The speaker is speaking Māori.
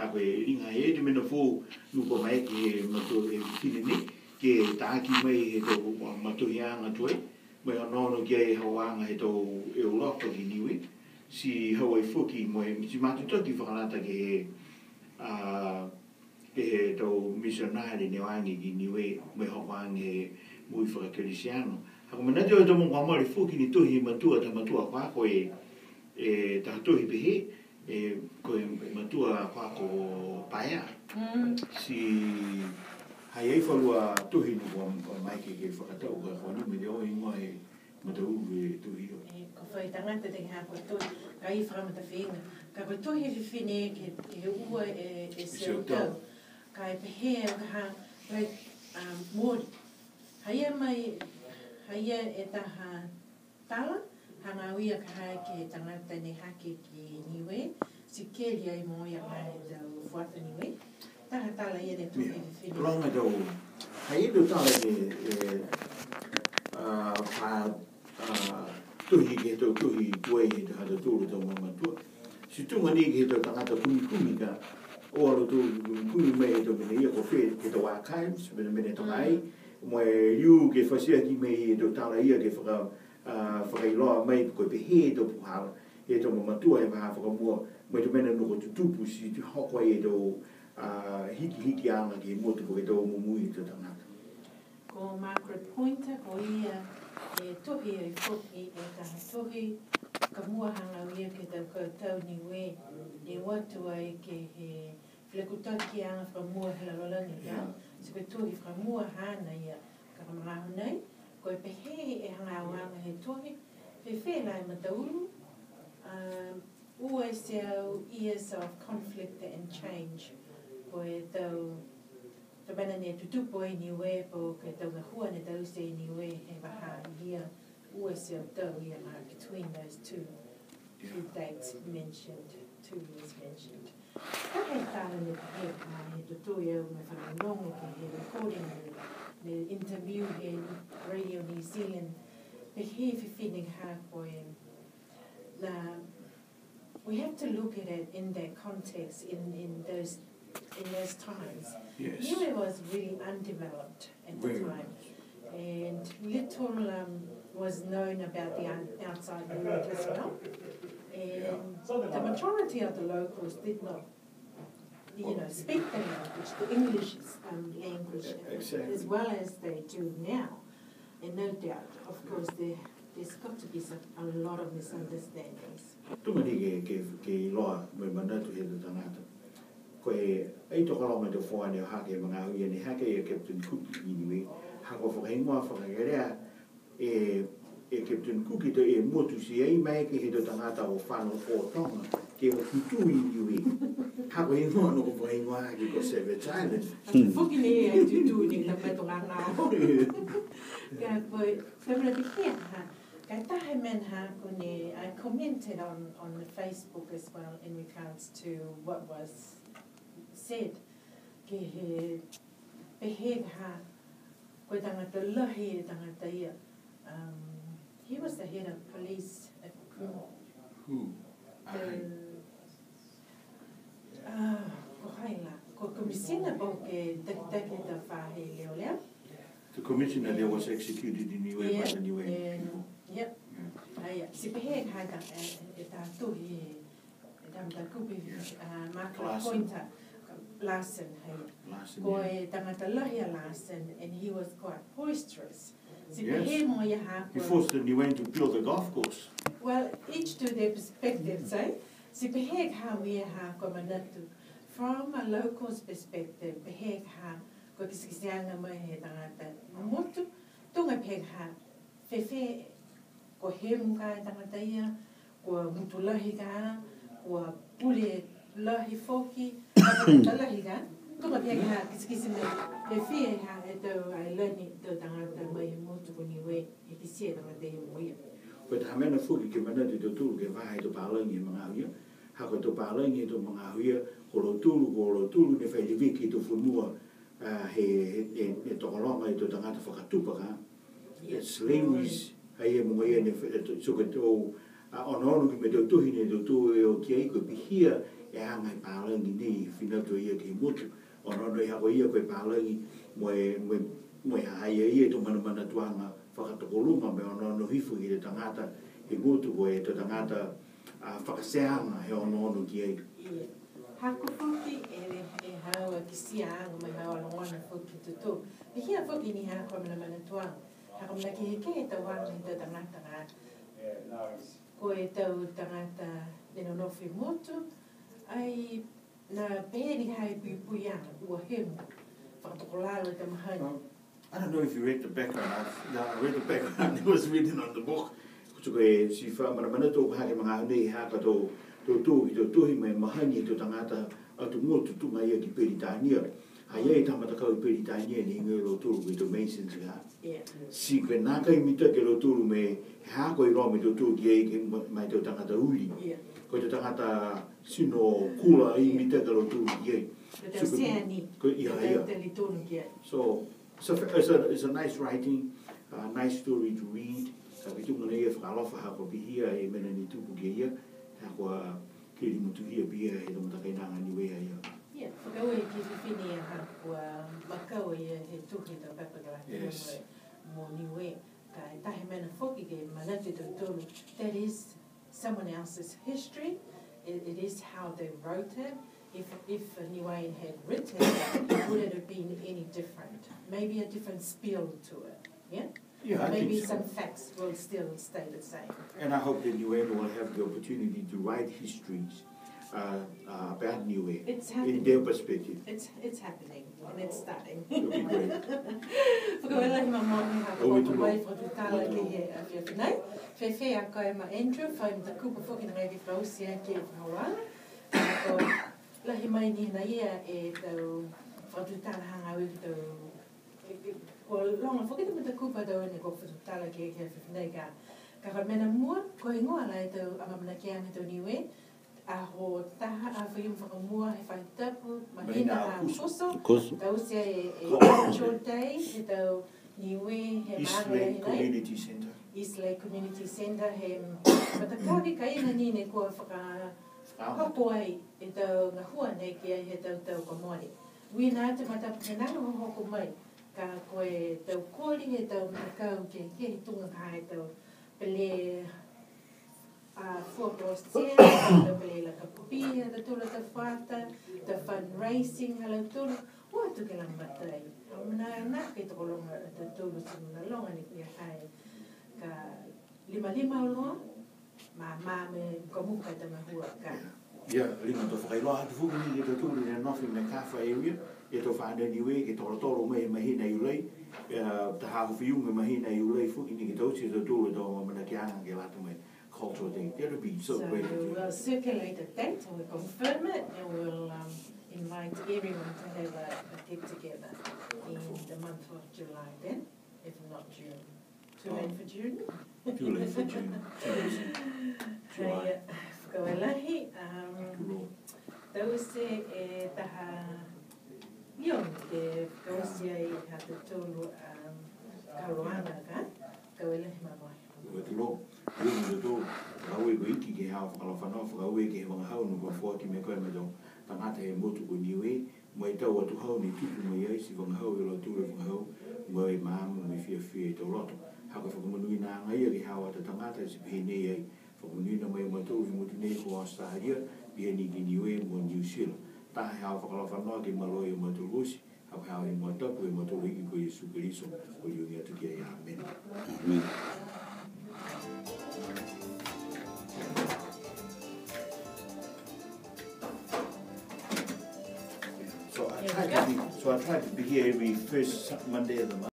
ha koe inga he te mena fō nupa mai ki he mato e whikine ni ke tāki mai he tō mato hianga toi mai anono ki e hawanga he tō e Europa ki Niue si Hawaii fuki mo e si matutoki whakanata ke he tō missionari ne wangi ki Niue mai hawanga he mui whakakerisiano. Hako manate o tō mō whamari fuki ni tohi matua ta matua whako e ta tohi pehe koe matua whako paea. Si hai ei whalua tohi no mai ke whakatau ka whanu me te o ingoa e matau e tohi o. Ko whai tangata te ngā koe tohi, ka i whakamata whenga. Ka koe tohi e whiwhine ke he ua e seo tau. Ka e pehe o ka hā, mōri. Haia mai, haia e taha tala, hanga uia ka hae ke tangata ne hake ki Niue, si keri ai mo ia mai tau whuata Niue. Taha tala ia ne tohi e whiwhine. Planga tau, hai edo tala tohi ke tau tohi kuei he te hata tōru tau mamatua. Si tunga ni ke tau tangata kumi ka o alo tōru kumi mai e tau mene ia ko whē ke tau archives, mene tau ai, mo e riu ke whasia ki mei e tau tala ia ke whakailoa mai koe pehe e tau puhala e tau mamatua e waha whakamua mai tau mena nuko tutupu si tu hoko e tau hiki anga ki motu ko e tau mumui e tau tangata. Ko Margaret Pointer, ko ia e tohi e whoki e taha tohi ka muahanga ia ke tau koutou Niue e watu ai ke he whakutaki anga whamuahela rolangi ia. So koe tohi whamuahana ia ka ramarahu nei. Koe pehe e hanga awanga he tohi whewhela e matauru. Ua seo years of conflict and change. Koe tau Tabana ne tutupo e Niue po ke tau na hua ne tau se Niue e waha ia ua seo tau ia between those two dates mentioned, 2 years mentioned. Ka hei tāna ne he tutu e au me whanongo ke he recording ne interview he Radio New Zealand pe he whiwhining ha koe na we have to look at it in that context in those times. Yes. Niue was really undeveloped at the time, and little was known about the outside world as well. And the majority of the locals did not, speak the language, the English language, as well as they do now. And no doubt, of course, there's got to be a lot of misunderstandings. Tumani ke loa me manatu he tangata. Koe ei toka ronga te whoane o hake mga hui ane hake e Captain Cook i Niue. Hako whakaingoa whakagarea e Captain Cook i te e motu si ei mai ke he to tangata o whano o tonga ke o tutu i Niue. Hako ingoa no ko whakaingoa hake ko Savage Island. Whuki ne e tutu ni ka peto ngā ngā. Ka koe, whamara te kia ha. Ka tahe men ha kone, I commented on the Facebook as well in regards to what was said ke he pehe ha koe tangata lahi e tangata ia. He was the head of police at Who? Ko haila, ko komisina po ke take ta whahe leo leo. The commissioner there was executed in Niue by the Niue. Yep. Si pehe ha e ta tuhi e tamta kupi Margaret Pointer. Larson, ko e tangata lahi a Larson, and he was quite boisterous. Yes. He forced the Niue to build a golf course. Well, each to their perspectives, eh? Si pehek ha wea ha ko manatu. From a local's perspective, pehek ha ko kisikisianga mai he tangata motu, tunga pehek ha whewhe ko he muka e tangata ia, ko mutu lahi ka, ko pule lahi foki, lahi ka, tunga pehek ha kisikisime whewhe ha e tau ai lani tau tangata mai motu ko Niue e kisia tangata ia moia. But hamena fuki ke manatu to tulu ke vahe to palangi mga huia. Hako to palangi to mga huia, ko lo tulu ne whai wiki to whunua he tokolonga i to tangata whakatupa ka. Slaveries, hei e mga ia ne suka tō ono ki me to hine to e o ki ko pihia e hanga pala ni ni fina to ia ki motu ono no ia ko ia ko pala ni mo ha ia to mana tuanga whakatokolunga me ono no hifu i te tangata he motu ko e te tangata whakaseanga he ono ki ai. Hako whoki e haua ki sianga mai haua longa whoki tutu. E hia whoki ni hako mana tuanga. Hako mana ki heke he tau wanga he te tangata ngā. Ko e tau tangata e no nofi motu, ai na pēri hai pui anga, ua hemu, whakatokolalo te mahani. I don't know if you read the background. I read the background. It was written on the book. Ko e si mana tō hake mga nei haka tō tuhi mai mahani tō tangata atu motu tunga ia ki Peritania. Hai ei tamata kau i Peritania ni ingo lo tūru me tō Masons ngā. Si koe nākai mita ke lo tūru me hako i roa me tō tūru ki ei mai tō tangata uli. Ko tō tangata sino kula i mita ke lo tūru ki ei. Tō seani, tō li tōru ki ei. So it's a nice writing, nice story to read. Ka pitunga nei e whakalofa hako pihia e mena ni tupu ki ia. Hako kiri mutu hia pia he tō matakainanga Niue ia. Whakaue ki whiwhini a hapua makau ia he tuhi tau papakalaki mo Niue. Ka e tahi mena whoki ke manati tau tōru. That is someone else's history. It is how they wrote it. If Niue had written it, would it have been any different? Maybe a different spiel to it, yeah? Yeah, maybe I think some facts will still stay the same. And I hope that Niue will have the opportunity to write histories about Niue in their perspective. It's happening and it's starting. It'll be great. Whakawela hi mamoni haka wako mai whakutala ki he a whiawhinai. Whewhe a koe ma Andrew, whai mta kupa whoki na ngai whausia ki e whawala. Lahi mai ni na ia e tau whakutala hanga ui tau ko longa whoki te mta kupa tau ene ko whakutala ki e whiawhinai ka. Ka ka mena mua, ko ingoa lai tau amamana ki anga tau Niue. A ho taha a whaium whakamua he whai tapu, mahina a kuso, tau sia e Cultural Day, he tau Niue, he East Lake Community Centre. East Lake Community Centre, he matakawi ka ina nine kua whakahapo ai, he tau ngahua nei ki ai he tau kamori. Ui nā te matapu he nanga hoko mai, ka koe tau kori he tau matakau ke he tunga ka he tau pele fuaprosia, the Belela Kapupia, the Tula Tafata, the fundraising, hello Tula, what took a lambatay. I'm not get all longer at the Tula long and if you high Lima long, my mamma, Gomuka, the Mahua. Yeah, lima to whakailoa atu fuku ni te tūru ni nofi me kafa area, e to whaanda Niue, ke toro me mahina iulei, te hahu whiunga mahina iulei fuki ni ke tauti te tūru to mamana ki anga ke lata me. Cultural thing. That would be so great. We'll circulate a date and we'll confirm it and we'll invite everyone to have a get together in the month of July then, if not June. Too late for June? Too late for June. July. Whakawelahi, tau se e taha ion te whakausia I ha te tōlu karoanga ka, whakawelahi mamai. Lo, yung to, kawe ko iki ke hao whakalawhanau, whakawe ke he Vagahau no kwa whuaki me koe me tau tangata he motu ko Niue, mo e tau atu hau ni tutu mo iai si Vagahau e lo tūre Vagahau, mo e maamu me whia e tau roto. Haka whakamanui nā ngai ke hao ata tangata si pehe nei ai, whakamanui na mai matou i motu nei ko Australia, pehe ni ki Niue mo New Zealand. Tahe hao whakalawhanau ke maloi o matou rosi, hao hao e matapu e matou hiki ko Yesu Keriso, ko iungi atu ki ai. Amen. Amen. So I try to be here every first Monday of the month.